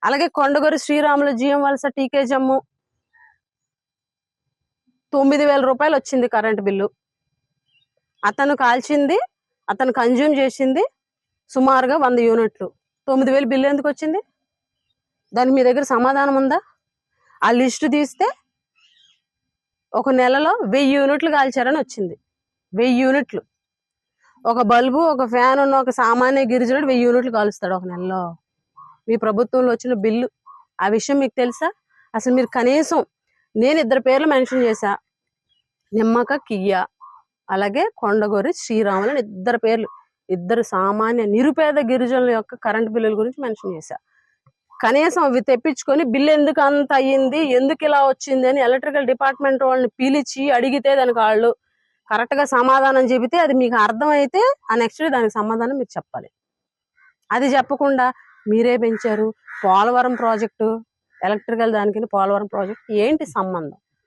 అలాగే కొండగొరి శ్రీరాములు జిఎం వలస టీకే జమ్ము 9,000 రూపాయలు వచ్చింది కరెంట్ బిల్లు. అతను కాల్చింది, అతను కన్జ్యూమ్ చేసింది సుమారుగా 100 యూనిట్లు. 9,000 బిల్లు ఎందుకు వచ్చింది? దానికి మీ దగ్గర సమాధానం ఉందా? ఆ లిస్టు తీస్తే ఒక నెలలో 1000 యూనిట్లు కాల్చారని వచ్చింది. 1000 యూనిట్లు. ఒక బల్బు, ఒక ఫ్యాన్ ఉన్న ఒక సామాన్య గిరిజనుడు 1000 యూనిట్లు కాలుస్తాడు ఒక నెలలో. మీ ప్రభుత్వంలో వచ్చిన బిల్లు. ఆ విషయం మీకు తెలుసా? అసలు మీరు కనీసం, నేను 2 పేర్లు మెన్షన్ చేశా, నిమ్మక కియ్య, అలాగే కొండగొరి శ్రీరాములు అని 2 పేర్లు, 2 సామాన్య నిరుపేద గిరిజనుల యొక్క కరెంట్ బిల్లుల గురించి మెన్షన్ చేశా. కనీసం అవి తెప్పించుకొని బిల్లు ఎందుకు అంత అయ్యింది, ఎందుకు ఇలా వచ్చింది అని ఎలక్ట్రికల్ డిపార్ట్మెంట్ వాళ్ళని పిలిచి అడిగితే దానికి వాళ్ళు కరెక్ట్ గా సమాధానం చెబితే అది మీకు అర్థమైతే ఆ నెక్స్ట్ డే దానికి సమాధానం మీరు చెప్పాలి. అది చెప్పకుండా మీరే పెంచారు. పోలవరం ప్రాజెక్టు, ఎలక్ట్రికల్ దానికి పోలవరం ప్రాజెక్ట్ ఏంటి సంబంధం?